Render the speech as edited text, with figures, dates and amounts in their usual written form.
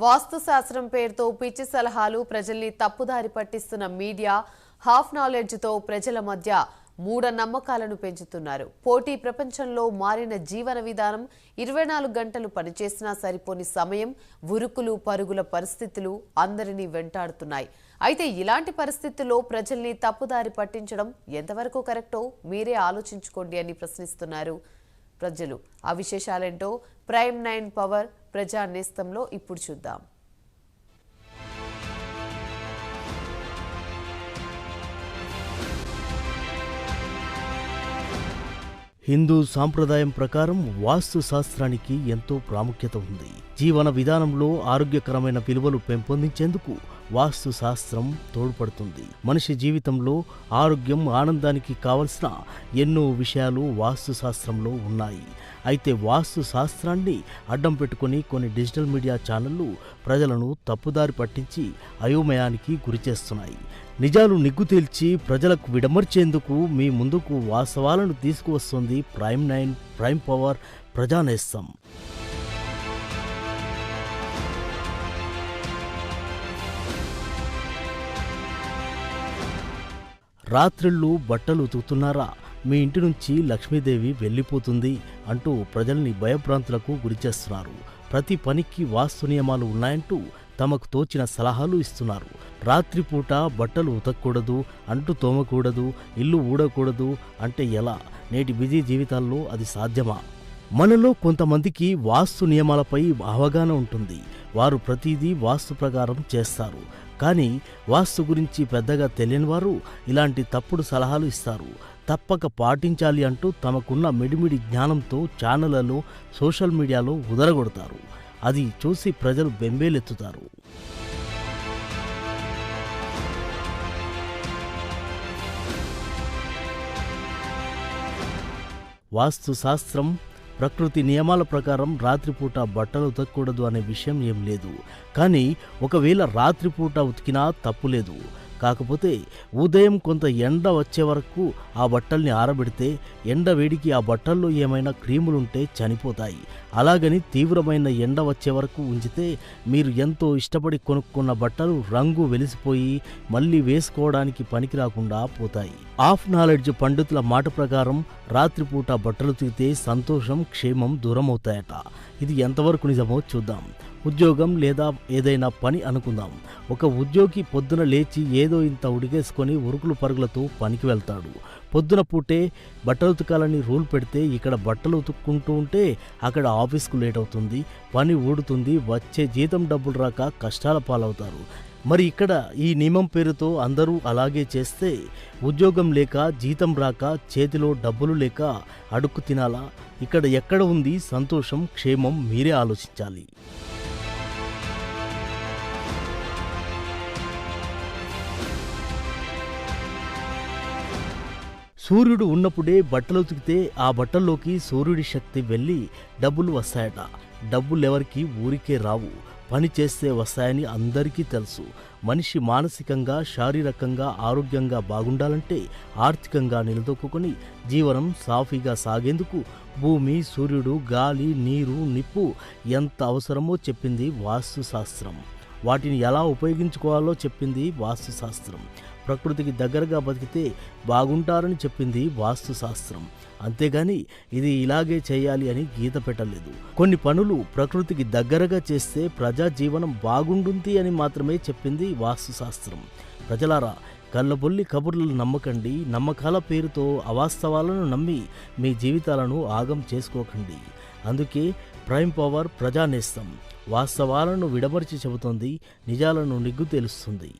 వాస్తు శాస్త్రం పేరుతో పిచ్చి సలహాలు ప్రజల్ని తప్పుదారి పట్టిస్తున్న మీడియా హాఫ్ నాలెడ్జ్ తో ప్రజల మధ్య మూఢనమ్మకాలను పెంచుతున్నారు. పోటీ ప్రపంచంలో మారిన జీవన విధానం 24 గంటలు పనిచేసినా సరిపోని సమయం, ఉరుకులు పరుగుల పరిస్థితులు అందరినీ వెంటాడుతున్నాయి. అయితే ఇలాంటి పరిస్థితుల్లో ప్రజల్ని తప్పుదారి పట్టించడం ఎంతవరకు కరెక్టో మీరే ఆలోచించుకోండి అని ప్రశ్నిస్తున్నారు ప్రజలు. ఆ విశేషాలేంటో ప్రైమ్ 9 పవర్ ప్రజా నేస్తంలో ఇప్పుడు చూద్దాం. హిందూ సాంప్రదాయం ప్రకారం వాస్తు శాస్త్రానికి ఎంతో ప్రాముఖ్యత ఉంది. జీవన విధానంలో ఆరోగ్యకరమైన విలువలు పెంపొందించేందుకు వాస్తు శాస్త్రం తోడ్పడుతుంది. మనిషి జీవితంలో ఆరోగ్యం, ఆనందానికి కావలసిన ఎన్నో విషయాలు వాస్తు శాస్త్రంలో ఉన్నాయి. అయితే వాస్తు శాస్త్రాన్ని అడ్డం పెట్టుకుని కొన్ని డిజిటల్ మీడియా ఛానళ్లు ప్రజలను తప్పుదారి పట్టించి అయోమయానికి గురిచేస్తున్నాయి. నిజాలు నిగ్గు తేల్చి ప్రజలకు విడమర్చేందుకు మీ ముందుకు వాస్తవాలను తీసుకువస్తుంది ప్రైమ్ 9 ప్రైమ్ పవర్ ప్రజానేస్తం. రాత్రిళ్ళు బట్టలు ఉతుకుతున్నారా, మీ ఇంటి నుంచి లక్ష్మీదేవి వెళ్ళిపోతుంది అంటూ ప్రజల్ని భయభ్రాంతులకు గురిచేస్తున్నారు. ప్రతి పనికి వాస్తు నియమాలు ఉన్నాయంటూ తమకు తోచిన సలహాలు ఇస్తున్నారు. రాత్రిపూట బట్టలు ఉతకూడదు, అంటూ తోమకూడదు, ఇల్లు ఊడకూడదు అంటే ఎలా? నేటి బిజీ జీవితాల్లో అది సాధ్యమా? మనలో కొంతమందికి వాస్తు నియమాలపై అవగాహన ఉంటుంది. వారు ప్రతిదీ వాస్తు ప్రకారం చేస్తారు. కానీ వాస్తు గురించి పెద్దగా తెలియని వారు ఇలాంటి తప్పుడు సలహాలు ఇస్తారు. తప్పక పాటించాలి అంటూ తమకున్న మిడిమిడి జ్ఞానంతో ఛానళ్లలో, సోషల్ మీడియాలో ఉదరగొడతారు. అది చూసి ప్రజలు బెంబేలెత్తుతారు. వాస్తు శాస్త్రం, ప్రకృతి నియమాల ప్రకారం రాత్రిపూట బట్టలు ఉతకూడదు అనే విషయం ఏం లేదు. కానీ ఒకవేళ రాత్రిపూట ఉతికినా తప్పులేదు. కాకపోతే ఉదయం కొంత ఎండ వచ్చే వరకు ఆ బట్టల్ని ఆరబెడితే ఎండ వేడికి ఆ బట్టల్లో ఏమైనా క్రీములుంటే చనిపోతాయి. అలాగని తీవ్రమైన ఎండ వచ్చే వరకు ఉంచితే మీరు ఎంతో ఇష్టపడి కొనుక్కున్న బట్టలు రంగు వెలిసిపోయి మళ్ళీ వేసుకోవడానికి పనికి రాకుండా పోతాయి. హాఫ్ నాలెడ్జ్ పండితుల మాట ప్రకారం రాత్రిపూట బట్టలు ఉతికితే సంతోషం, క్షేమం దూరమవుతాయట. ఇది ఎంతవరకు నిజమో చూద్దాం. ఉద్యోగం లేదా ఏదైనా పని అనుకుందాం. ఒక ఉద్యోగి పొద్దున లేచి ఏదో ఇంత ఉడిగేసుకొని ఉరుకులు పరుగులతో పనికి వెళ్తాడు. పొద్దున పూటే బట్టలు ఉతకాలని రూల్ పెడితే ఇక్కడ బట్టలు ఉతుక్కుంటూ ఉంటే అక్కడ ఆఫీస్కు లేట్ అవుతుంది, పని ఊడుతుంది, వచ్చే జీతం డబ్బులు రాక కష్టాల పాలవుతారు. మరి ఇక్కడ ఈ నియమం పేరుతో అందరూ అలాగే చేస్తే ఉద్యోగం లేక, జీతం రాక, చేతిలో డబ్బులు లేక అడుక్కు తినాలా? ఇక్కడ ఎక్కడ ఉంది సంతోషం, క్షేమం? మీరే ఆలోచించాలి. సూర్యుడు ఉన్నప్పుడే బట్టలు ఉతికితే ఆ బట్టల్లోకి సూర్యుడి శక్తి వెళ్ళి డబ్బులు వస్తాయట. డబ్బులెవరికి ఊరికే రావు, పని చేస్తే వస్తాయని అందరికీ తెలుసు. మనిషి మానసికంగా, శారీరకంగా ఆరోగ్యంగా బాగుండాలంటే, ఆర్థికంగా నిలదొక్కుని జీవనం సాఫీగా సాగేందుకు భూమి, సూర్యుడు, గాలి, నీరు, నిప్పు ఎంత అవసరమో చెప్పింది వాస్తు శాస్త్రం. వాటిని ఎలా ఉపయోగించుకోవాలో చెప్పింది వాస్తు శాస్త్రం. ప్రకృతికి దగ్గరగా బతికితే బాగుంటారని చెప్పింది వాస్తు శాస్త్రం. అంతేగాని ఇది ఇలాగే చేయాలి అని గీత పెట్టలేదు. కొన్ని పనులు ప్రకృతికి దగ్గరగా చేస్తే ప్రజా జీవనం బాగుంటుంది అని మాత్రమే చెప్పింది వాస్తు శాస్త్రం. ప్రజలారా, కళ్ళబొల్లి కబుర్లను నమ్మకండి. నమ్మకాల పేరుతో అవాస్తవాలను నమ్మి మీ జీవితాలను ఆగం చేసుకోకండి. అందుకే ప్రైమ్ పవర్ ప్రజానేస్తం వాస్తవాలను విడమర్చి చెబుతోంది, నిజాలను నిగ్గు తేలుస్తుంది.